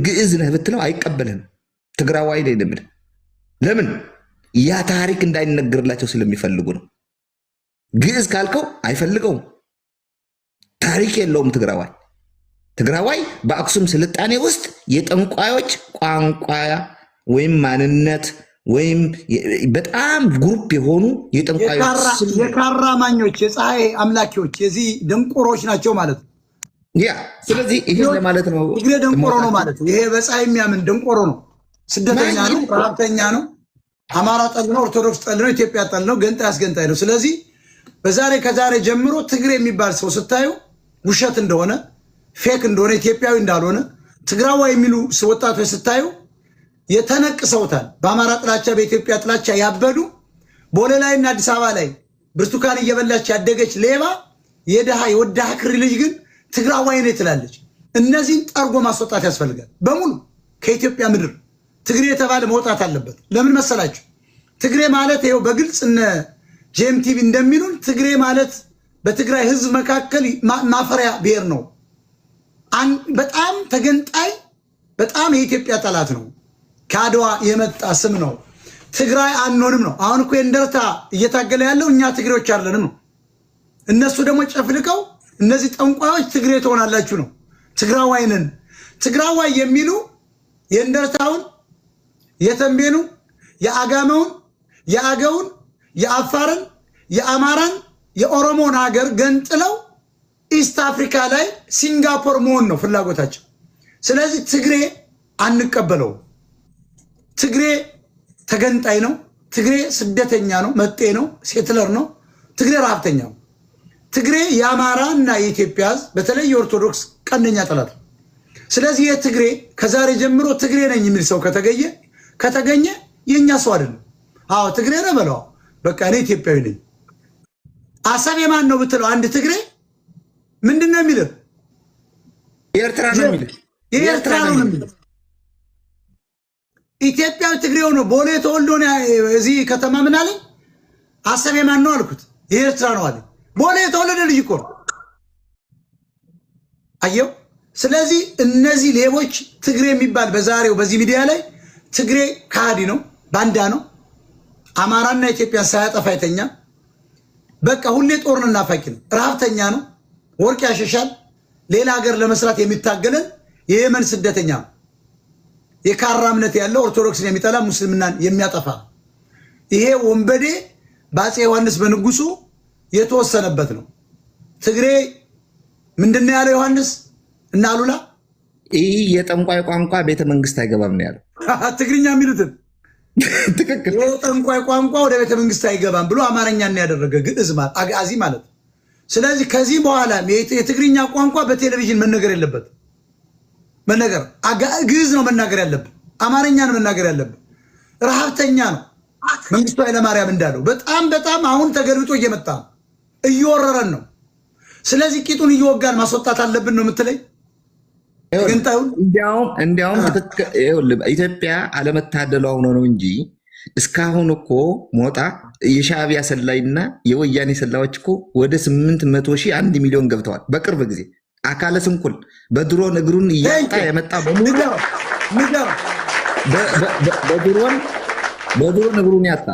ግዕዝ ነህ ብትለው አይቀበልህም። ትግራዋይ ላይ ለምን ለምን ያ ታሪክ እንዳይነገርላቸው ስለሚፈልጉ ነው። ግዕዝ ካልከው አይፈልገውም። ታሪክ የለውም ትግራዋይ። ትግራዋይ በአክሱም ስልጣኔ ውስጥ የጠንቋዮች ቋንቋ ወይም ማንነት ወይም በጣም ግሩፕ የሆኑ የጠንቋዮች የካራማኞች የፀሐይ አምላኪዎች የዚህ ድንቁሮች ናቸው ማለት ነው። ያ ስለዚህ ይሄ ለማለት ነው። ትግሬ ድንቁሮ ነው ማለት ነው። ይሄ በፀሐይ የሚያምን ድንቁሮ ነው። ስደተኛ ነው፣ ረሃብተኛ ነው፣ አማራ ጠል ነው፣ ኦርቶዶክስ ጠል ነው፣ ኢትዮጵያ ጠል ነው፣ ገንጣይ አስገንጣይ ነው። ስለዚህ ከዛሬ ጀምሮ ትግሬ የሚባል ሰው ስታዩ ውሸት እንደሆነ ፌክ እንደሆነ ኢትዮጵያዊ እንዳልሆነ ትግራዋይ የሚሉ ወጣቶች ስታዩ የተነቅሰውታል። በአማራ ጥላቻ በኢትዮጵያ ጥላቻ ያበዱ ቦሌ ላይና አዲስ አበባ ላይ ብርቱካን እየበላች ያደገች ሌባ የድሃ የወዳህ ክሪ ልጅ ግን ትግራዋይ ነው ትላለች። እነዚህን ጠርጎ ማስወጣት ያስፈልጋል። በሙሉ ከኢትዮጵያ ምድር ትግሬ የተባለ መውጣት አለበት። ለምን መሰላችሁ? ትግሬ ማለት ይኸው በግልጽ እነ ጄምቲቪ እንደሚሉን ትግሬ ማለት በትግራይ ህዝብ መካከል ማፈሪያ ብሔር ነው። በጣም ተገንጣይ፣ በጣም የኢትዮጵያ ጠላት ነው። ከአድዋ የመጣ ስም ነው። ትግራይ አንሆንም ነው። አሁን እኮ እንደርታ እየታገለ ያለው እኛ ትግሬዎች አይደለንም ነው። እነሱ ደግሞ ጨፍልቀው እነዚህ ጠንቋዮች ትግሬ ትሆናላችሁ ነው። ትግራዋይ ነን። ትግራዋይ የሚሉ የእንደርታውን፣ የተንቤኑ፣ የአጋመውን፣ የአገውን፣ የአፋርን፣ የአማራን፣ የኦሮሞን ሀገር ገንጥለው ኢስት አፍሪካ ላይ ሲንጋፖር መሆን ነው ፍላጎታቸው። ስለዚህ ትግሬ አንቀበለውም። ትግሬ ተገንጣይ ነው። ትግሬ ስደተኛ ነው፣ መጤ ነው፣ ሴትለር ነው። ትግሬ ረሃብተኛ ነው። ትግሬ የአማራ እና የኢትዮጵያ ህዝብ በተለይ የኦርቶዶክስ ቀንደኛ ጠላት ነው። ስለዚህ የትግሬ ከዛሬ ጀምሮ ትግሬ ነኝ የሚል ሰው ከተገኘ የኛ ሰው አይደለም። አዎ ትግሬ ነው በለው፣ በቃ እኔ ኢትዮጵያዊ ነኝ። አሰብ የማን ነው ብትለው አንድ ትግሬ ምንድነው የሚለው? የኤርትራ ነው የሚለው። የኤርትራ ነው የሚለው። ኢትዮጵያዊ ትግሬው ነው። ቦሌ ተወልዶ እዚህ ከተማ ምን አለኝ? አሰብ የማን ነው አልኩት። የኤርትራ ነው አለኝ። ቦሌ የተወለደ ልጅ እኮ ነው። አየው። ስለዚህ እነዚህ ሌቦች ትግሬ የሚባል በዛሬው በዚህ ሚዲያ ላይ ትግሬ ካዲ ነው፣ ባንዳ ነው። አማራና ኢትዮጵያን ሳያጠፋ የተኛ በቃ ሁሌ ጦርና ናፋቂ ነው። ረሃብተኛ ነው። ወርቅ ያሸሻል። ሌላ ሀገር ለመስራት የሚታገለን የየመን ስደተኛ ነው። የካራ እምነት ያለው ኦርቶዶክስን የሚጠላ ሙስልምናን የሚያጠፋ ይሄ ወንበዴ በአፄ ዮሐንስ በንጉሱ የተወሰነበት ነው። ትግሬ ምንድነው ያለው ዮሐንስ እና አሉላ? ይህ የጠንቋይ ቋንቋ ቤተ መንግስት አይገባም ነው ያለው። ትግርኛ የሚሉትን ትክክል። የጠንቋይ ቋንቋ ወደ ቤተ መንግስት አይገባም ብሎ አማርኛን ያደረገ ግዕዝ ማለት አጋዚ ማለት። ስለዚህ ከዚህ በኋላ የትግርኛ ቋንቋ በቴሌቪዥን መነገር የለበት። ግዕዝ ነው መናገር ያለብን፣ አማርኛ ነው መናገር ያለብን። ረሃብተኛ ነው መንግስቱ ኃይለማርያም እንዳለው በጣም አሁን ተገልብጦ እየመጣ ነው፣ እየወረረን ነው። ስለዚህ ቂጡን እየወጋን ማስወጣት አለብን ነው የምትለኝ? እንዲያውም ኢትዮጵያ አለመታደሏ ሆኖ ነው እንጂ እስካሁን እኮ ሞጣ የሻዕቢያ ሰላይና የወያኔ ሰላዮች እኮ ወደ 800 ሺህ 1 ሚሊዮን ገብተዋል። በቅርብ ጊዜ አካለ ስንኩል በድሮን እግሩን እያጣ የመጣ በሙሉ በድሮን እግሩን ያጣ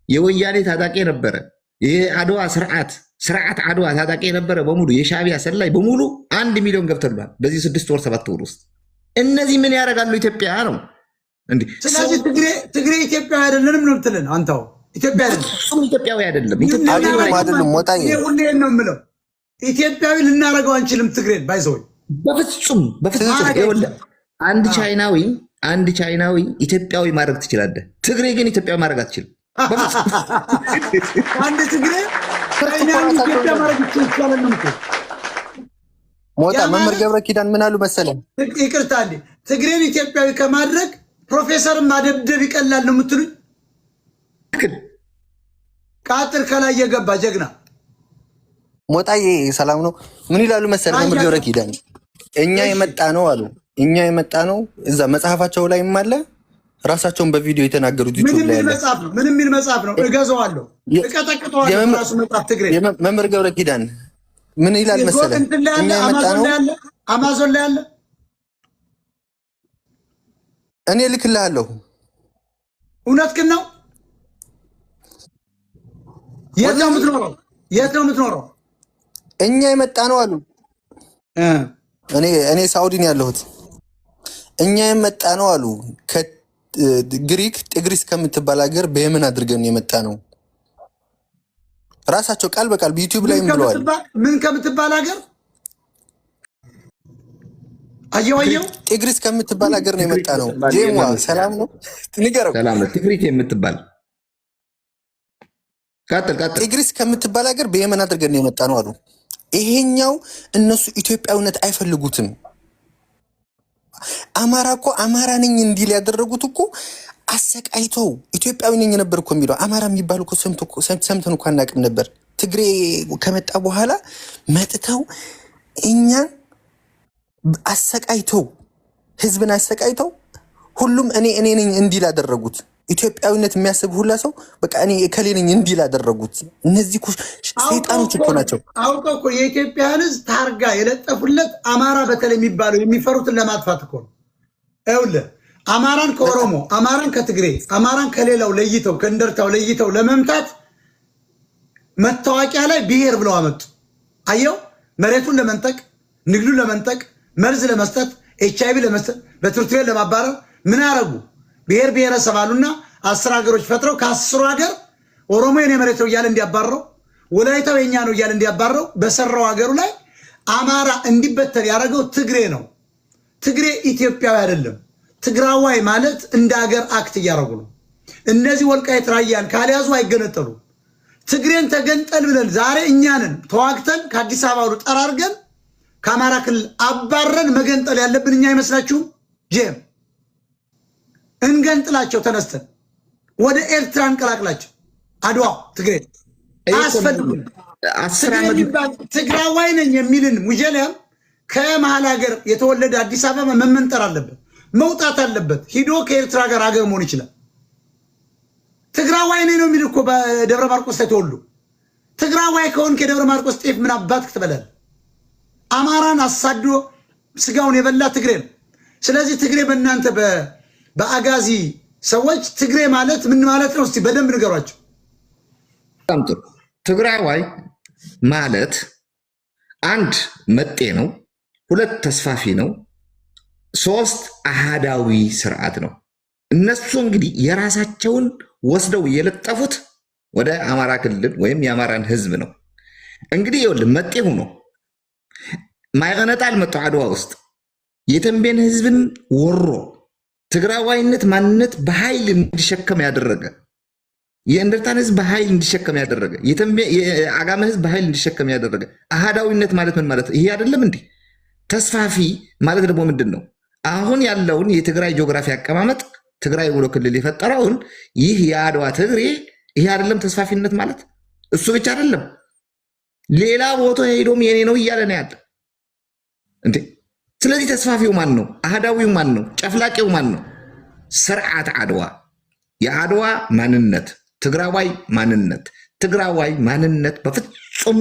የወያኔ ታጣቂ ነበረ። የአድዋ ስርዓት አድዋ ታጣቂ የነበረ በሙሉ የሻዕቢያ ሰላይ በሙሉ 1 ሚሊዮን ገብተዋል በዚህ 6 ወር 7 ወር ውስጥ። እነዚህ ምን ያደርጋሉ? ኢትዮጵያ ነው እንዴ? ስለዚህ ትግሬ ኢትዮጵያዊ አይደለንም ነው የምትለን አንተው? ኢትዮጵያ አይደለም፣ ኢትዮጵያዊ አይደለም። ይሄ ሁሌ ነው የምለው። ኢትዮጵያዊ ልናደርገው አንችልም ትግሬን ባይዘው በፍጹም። አንድ ቻይናዊ ኢትዮጵያዊ ማድረግ ትችላለህ። ትግሬ ግን ኢትዮጵያዊ ማድረግ አትችልም። አንድ ትግሬ ኢትዮጵያ ማድረግ ይችላል ነው የምትለው? ሞጣ መምህር ገብረ ኪዳን ምን አሉ መሰለኝ? ይቅርታ እንዴ ትግሬን ኢትዮጵያዊ ከማድረግ ፕሮፌሰር ማደብደብ ይቀላል ነው የምትሉኝ? ቃጥር ከላይ የገባ ጀግና ሞጣዬ ሰላም ነው። ምን ይላሉ መሰለኝ መምህር ገብረ ኪዳን? እኛ የመጣ ነው አሉ። እኛ የመጣ ነው እዛ መጽሐፋቸው ላይም አለ፣ ራሳቸውን በቪዲዮ የተናገሩት ዩቲዩብ ላይ አለ። ምን የሚል መጽሐፍ ነው? እገዛዋለሁ፣ እቀጠቅጠዋለሁ። ራሱ መጽሐፍ ትግሬ መምህር ገብረ ኪዳን ምን ይላል መሰለኝ? እኛ የመጣ ነው አማዞን ላይ አለ። እኔ ልክልሃለሁ። እውነት ግን ነው። የት ነው የምትኖረው? የት ነው የምትኖረው? እኛ የመጣ ነው አሉ። እኔ ሳውዲ ነው ያለሁት። እኛ የመጣ ነው አሉ ከግሪክ ጤግሪስ ከምትባል ሀገር በየመን አድርገን የመጣ ነው። ራሳቸው ቃል በቃል በዩቲዩብ ላይ ብለዋል። ምን ከምትባል ሀገር? አየው ጤግሪስ ከምትባል ሀገር ነው የመጣ ነው። ጄማ ሰላም ነው። ንገረው። ሰላም ነው። ትግሪት የምትባል ቀጥል። ጤግሪስ ከምትባል ሀገር በየመን አድርገን ነው የመጣ ነው አሉ። ይሄኛው እነሱ ኢትዮጵያዊነት አይፈልጉትም። አማራ እኮ አማራ ነኝ እንዲል ያደረጉት እኮ አሰቃይተው ኢትዮጵያዊ ነኝ ነበር እኮ የሚለው። አማራ የሚባል እኮ ሰምተን እኮ አናውቅም ነበር። ትግሬ ከመጣ በኋላ መጥተው እኛን አሰቃይተው ህዝብን አሰቃይተው ሁሉም እኔ ነኝ እንዲል አደረጉት። ኢትዮጵያዊነት የሚያስብ ሁላ ሰው በቃ እኔ እከሌ ነኝ እንዲል አደረጉት። እነዚህ ሰይጣኖች እኮ ናቸው። አውቀው እኮ የኢትዮጵያን ህዝብ ታርጋ የለጠፉለት አማራ በተለይ የሚባለው የሚፈሩትን ለማጥፋት እኮ ነው። ይኸውልህ አማራን ከኦሮሞ፣ አማራን ከትግሬ፣ አማራን ከሌላው ለይተው ከእንደርታው ለይተው ለመምታት መታወቂያ ላይ ብሔር ብለው አመጡ። አየው፣ መሬቱን ለመንጠቅ፣ ንግዱን ለመንጠቅ፣ መርዝ ለመስጠት፣ ኤችአይቪ ለመስጠት፣ በትምህርት ቤት ለማባረር ምን አረጉ? ብሔር ብሔረሰብ አሉና 10 ሀገሮች ፈጥረው ከ10 ሀገር ኦሮሞ የኔ መሬት ነው እያለ እንዲያባረው፣ ወላይታው የኛ ነው እያለ እንዲያባረው በሰራው ሀገሩ ላይ አማራ እንዲበተን ያደረገው ትግሬ ነው። ትግሬ ኢትዮጵያዊ አይደለም። ትግራዋይ ማለት እንደ ሀገር አክት እያደረጉ ነው። እነዚህ ወልቃይት ራያን ካልያዙ አይገነጠሉ። ትግሬን ተገንጠል ብለን ዛሬ እኛንን ተዋግተን ከአዲስ አበባ ጠራርገን ከአማራ ክልል አባረን መገንጠል ያለብን እኛ አይመስላችሁም? ጄም እንገንጥላቸው፣ ተነስተን ወደ ኤርትራ እንቀላቅላቸው። አድዋ ትግሬ አያስፈልግም። ትግራዋይ ነኝ የሚልን ሙጀሊያም ከመሀል ሀገር የተወለደ አዲስ አበባ መመንጠር አለበት፣ መውጣት አለበት። ሂዶ ከኤርትራ ጋር ሀገር መሆን ይችላል። ትግራዋይ ነኝ ነው የሚል እኮ በደብረ ማርቆስ ላይ ተወሉ። ትግራዋይ ከሆንክ የደብረ ማርቆስ ጤፍ ምን አባትክ ትበላለህ? አማራን አሳዶ ስጋውን የበላ ትግሬ ነው። ስለዚህ ትግሬ በእናንተ በአጋዚ ሰዎች ትግሬ ማለት ምን ማለት ነው? እስቲ በደንብ ንገሯቸው። በጣም ጥሩ። ትግራዋይ ማለት አንድ መጤ ነው፣ 2 ተስፋፊ ነው፣ 3 አሃዳዊ ስርዓት ነው። እነሱ እንግዲህ የራሳቸውን ወስደው የለጠፉት ወደ አማራ ክልል ወይም የአማራን ህዝብ ነው። እንግዲህ ይኸውልህ መጤ ሆኖ ማይቀነጣል መጥቶ አድዋ ውስጥ የተንቤን ህዝብን ወሮ ትግራዋይነት ማንነት በኃይል እንዲሸከም ያደረገ፣ የእንደርታን ህዝብ በኃይል እንዲሸከም ያደረገ፣ የአጋመ ህዝብ በኃይል እንዲሸከም ያደረገ አሃዳዊነት ማለት ምን ማለት ነው? ይሄ አይደለም እንዲህ። ተስፋፊ ማለት ደግሞ ምንድን ነው? አሁን ያለውን የትግራይ ጂኦግራፊ አቀማመጥ ትግራይ ብሎ ክልል የፈጠረውን ይህ የአድዋ ትግሬ ይሄ አይደለም ተስፋፊነት ማለት? እሱ ብቻ አይደለም፣ ሌላ ቦታ ሄዶም የኔ ነው እያለ ነው ያለ እንዴ። ስለዚህ ተስፋፊው ማን ነው? አህዳዊው ማን ነው? ጨፍላቂው ማን ነው? ስርዓት አድዋ፣ የአድዋ ማንነት፣ ትግራዋይ ማንነት። ትግራዋይ ማንነት በፍጹም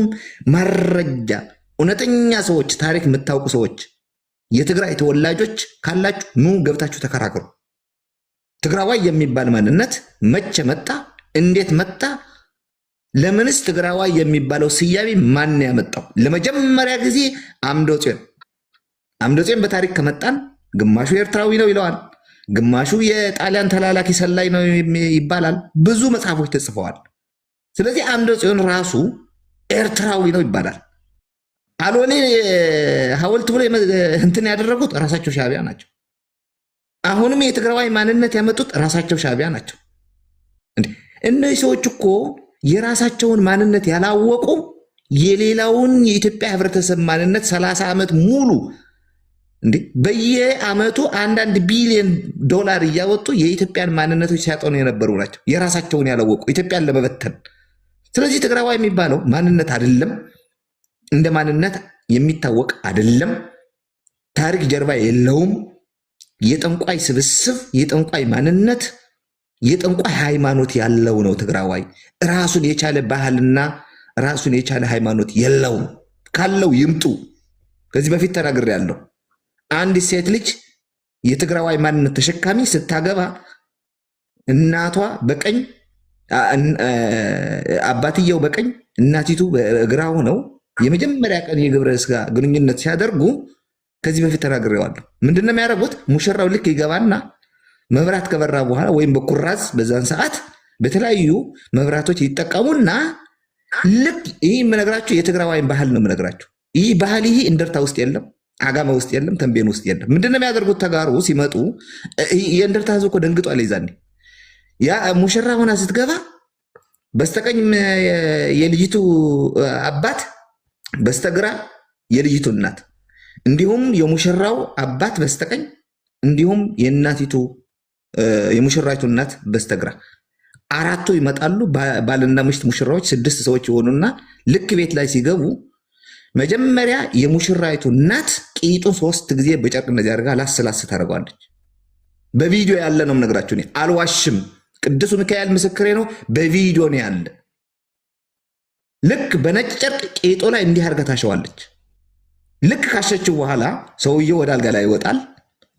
ማረጃ እውነተኛ ሰዎች፣ ታሪክ የምታውቁ ሰዎች፣ የትግራይ ተወላጆች ካላችሁ ኑ ገብታችሁ ተከራከሩ። ትግራዋይ የሚባል ማንነት መቼ መጣ? እንዴት መጣ? ለምንስ ትግራዋይ የሚባለው ስያሜ ማን ያመጣው? ለመጀመሪያ ጊዜ አምደጽዮን በታሪክ ከመጣን ግማሹ ኤርትራዊ ነው ይለዋል፣ ግማሹ የጣሊያን ተላላኪ ሰላይ ነው ይባላል። ብዙ መጽሐፎች ተጽፈዋል። ስለዚህ አምደጽዮን ራሱ ኤርትራዊ ነው ይባላል። አልወኔ ሐውልት ብሎ እንትን ያደረጉት ራሳቸው ሻዕቢያ ናቸው። አሁንም የትግራዋይ ማንነት ያመጡት ራሳቸው ሻዕቢያ ናቸው። እነዚህ ሰዎች እኮ የራሳቸውን ማንነት ያላወቁ የሌላውን የኢትዮጵያ ህብረተሰብ ማንነት 30 ዓመት ሙሉ በየአመቱ 1 ቢሊዮን ዶላር እያወጡ የኢትዮጵያን ማንነቶች ሲያጠኑ የነበሩ ናቸው፣ የራሳቸውን ያላወቁ ኢትዮጵያን ለመበተን። ስለዚህ ትግራዋይ የሚባለው ማንነት አይደለም፣ እንደ ማንነት የሚታወቅ አይደለም፣ ታሪክ ጀርባ የለውም። የጠንቋይ ስብስብ፣ የጠንቋይ ማንነት፣ የጠንቋይ ሃይማኖት ያለው ነው ትግራዋይ። ራሱን የቻለ ባህልና ራሱን የቻለ ሃይማኖት የለውም። ካለው ይምጡ። ከዚህ በፊት ተናግሬያለሁ። አንድ ሴት ልጅ የትግራዋይ ማንነት ተሸካሚ ስታገባ እናቷ በቀኝ አባትየው በቀኝ እናቲቱ በግራ ሆነው የመጀመሪያ ቀን የግብረ ስጋ ግንኙነት ሲያደርጉ ከዚህ በፊት ተናግሬዋለሁ። ምንድነው የሚያደርጉት? ሙሽራው ልክ ይገባና መብራት ከበራ በኋላ ወይም በኩራዝ በዛን ሰዓት በተለያዩ መብራቶች ይጠቀሙና ልክ ይህ የምነግራችሁ የትግራዋይን ባህል ነው የምነግራችሁ። ይህ ባህል ይህ እንደርታ ውስጥ የለም፣ አጋማ ውስጥ የለም፣ ተንቤን ውስጥ የለም። ምንድነው የሚያደርጉት? ተጋሩ ሲመጡ የእንደርታ ህዝብ እኮ ደንግጧል። ይዛኔ ያ ሙሽራ ሆና ስትገባ በስተቀኝ የልጅቱ አባት፣ በስተግራ የልጅቱ እናት፣ እንዲሁም የሙሽራው አባት በስተቀኝ፣ እንዲሁም የእናቲቱ የሙሽራይቱ እናት በስተግራ አራቱ ይመጣሉ። ባልና ምሽት ሙሽራዎች 6 ሰዎች የሆኑና ልክ ቤት ላይ ሲገቡ መጀመሪያ የሙሽራይቱ እናት ቂጡ 3 ጊዜ በጨርቅ እንደዚህ አድርጋ ላስላስ ታደርገዋለች። በቪዲዮ ያለ ነው የምነግራችሁ፣ አልዋሽም። ቅዱስ ሚካኤል ምስክሬ ነው። በቪዲዮ ነው ያለ። ልክ በነጭ ጨርቅ ቂጦ ላይ እንዲህ አድርጋ ታሸዋለች። ልክ ካሸችው በኋላ ሰውየው ወደ አልጋ ላይ ይወጣል።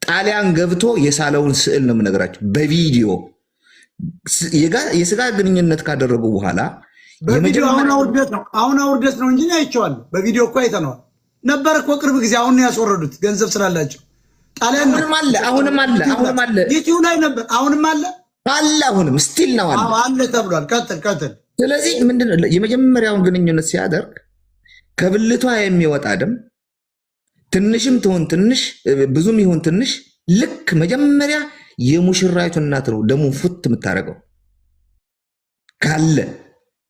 ጣሊያን ገብቶ የሳለውን ስዕል ነው የምነግራችሁ በቪዲዮ። የስጋ ግንኙነት ካደረጉ በኋላ በቪዲዮ አሁን አውርደት ነው እንጂ አይቼዋለሁ። በቪዲዮ እኮ አይተነዋል ነበር እኮ ቅርብ ጊዜ። አሁን ያስወረዱት ገንዘብ ስላላቸው ጣሊያን አሁንም አለ ዩቲዩብ ላይ ነበር። አሁንም አለ አሁንም ስቲል ነው አለ ተብሏል። ቀጥል። ስለዚህ ምንድነው የመጀመሪያውን ግንኙነት ሲያደርግ ከብልቷ የሚወጣ ደም ትንሽም ትሁን ትንሽ ብዙም ይሁን ትንሽ ልክ መጀመሪያ የሙሽራይቱ እናት ነው ደሙን ፉት የምታደርገው። ካለ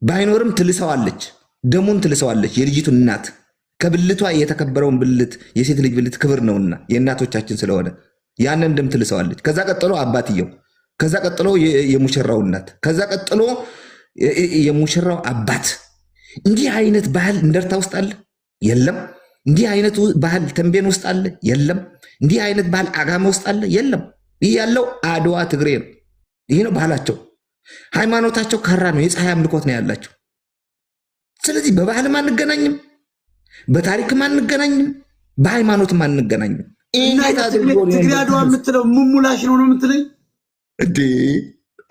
ባይኖርም ትልሰዋለች፣ ደሙን ትልሰዋለች። የልጅቱ እናት ከብልቷ የተከበረውን ብልት፣ የሴት ልጅ ብልት ክብር ነውና የእናቶቻችን ስለሆነ ያንን ደም ትልሰዋለች። ከዛ ቀጥሎ አባትየው፣ ከዛ ቀጥሎ የሙሽራው እናት፣ ከዛ ቀጥሎ የሙሽራው አባት። እንዲህ አይነት ባህል እንደርታ ውስጥ አለ? የለም። እንዲህ አይነቱ ባህል ተንቤን ውስጥ አለ? የለም። እንዲህ አይነት ባህል አጋማ ውስጥ አለ? የለም። ይህ ያለው አድዋ ትግሬ ነው። ይህ ነው ባህላቸው። ሃይማኖታቸው ካራ ነው። የፀሐይ አምልኮት ነው ያላቸው። ስለዚህ በባህልም አንገናኝም፣ በታሪክም አንገናኝም፣ በሃይማኖትም አንገናኝም። ትግሬ አድዋ የምትለው ሙሙላሽ ነው የምትለኝ እንዴ?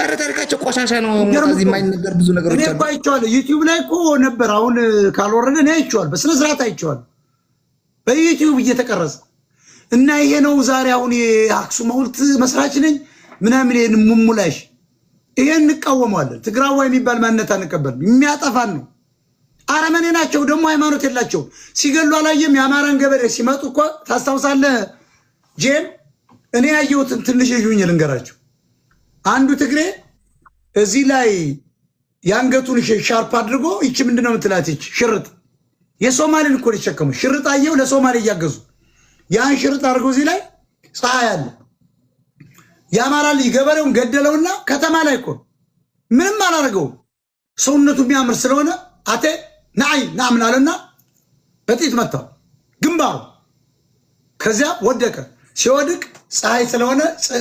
ኧረ ታሪካቸው ቆሻሻ ነው። ከዚህ የማይነገር ብዙ ነገሮች አሉ። አይቼዋለሁ። ዩቲዩብ ላይ እኮ ነበር። አሁን ካልወረደ እኔ አይቼዋለሁ። በስነ ስርዓት አይቼዋለሁ በዩቲዩብ እየተቀረጸ እና ይሄ ነው ዛሬ አሁን የአክሱም ሐውልት መስራች ነኝ ምናምን ይሄን ሙሙላሽ ይሄን እንቃወመዋለን። ትግራዋይ የሚባል ማንነት አንቀበልም። የሚያጠፋን ነው። አረመኔ ናቸው። ደግሞ ሃይማኖት የላቸው። ሲገሉ አላየም? የአማራን ገበሬ ሲመጡ እኮ ታስታውሳለህ ጄም? እኔ ያየሁትን ትንሽ ልዩኝ ልንገራቸው። አንዱ ትግሬ እዚህ ላይ የአንገቱን ሻርፕ አድርጎ ይቺ ምንድነው የምትላት? ይቺ ሽርጥ የሶማሌን እኮ ሊሸከሙ ሽርጥ አየው። ለሶማሌ እያገዙ ያን ሽርጥ አድርጎ እዚህ ላይ ፀሐይ አለ። የአማራ ልጅ ገበሬውን ገደለውና ከተማ ላይ እኮ ምንም አላደረገውም። ሰውነቱ የሚያምር ስለሆነ አቴ ናይ ናምን አለና በጥይት መታው ግንባሩ። ከዚያ ወደቀ። ሲወድቅ ፀሐይ ስለሆነ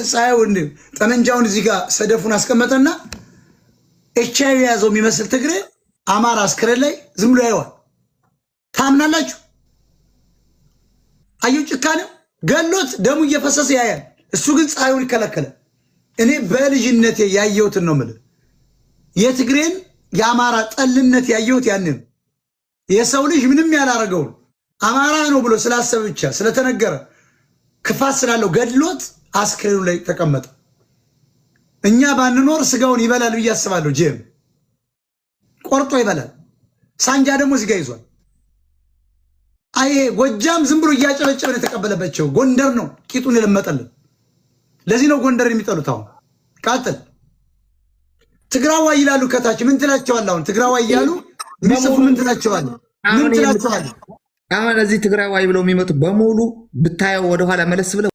ፀሐዩን ጠመንጃውን እዚህ ጋር ሰደፉን አስቀመጠና ኤች አይ ቪ የያዘው የሚመስል ትግሬ አማራ አስክሬን ላይ ዝም ብሎ ያየዋል። ታምናላችሁ? አዩ ጭካኔው ገሎት ደሙ እየፈሰሰ ያያል። እሱ ግን ፀሐዩን ይከለከለ። እኔ በልጅነቴ ያየሁትን ነው የምልህ። የትግሬን የአማራ ጠልነት ያየሁት ያንን የሰው ልጅ ምንም ያላረገውን አማራ ነው ብሎ ስላሰበ ብቻ ስለተነገረ ክፋት ስላለው ገድሎት አስክሬኑ ላይ ተቀመጠ። እኛ ባንኖር ስጋውን ይበላል ብዬ አስባለሁ። ጄም ቆርጦ ይበላል። ሳንጃ ደግሞ እዚህ ጋር ይዟል። አይ ጎጃም ዝም ብሎ እያጨበጨበ ነው የተቀበለባቸው። ጎንደር ነው ቂጡን የለመጠልን። ለዚህ ነው ጎንደር የሚጠሉት። አሁን ቃጥል ትግራዋይ ይላሉ። ከታች ምን ትላቸዋለህ? አሁን ትግራዋይ እያሉ የሚጽፉ ምን ትላቸዋለህ? ምን ትላቸዋለህ? አሁን እዚህ ትግራዋይ ብለው የሚመጡ በሙሉ ብታየው ወደኋላ መለስ ብለው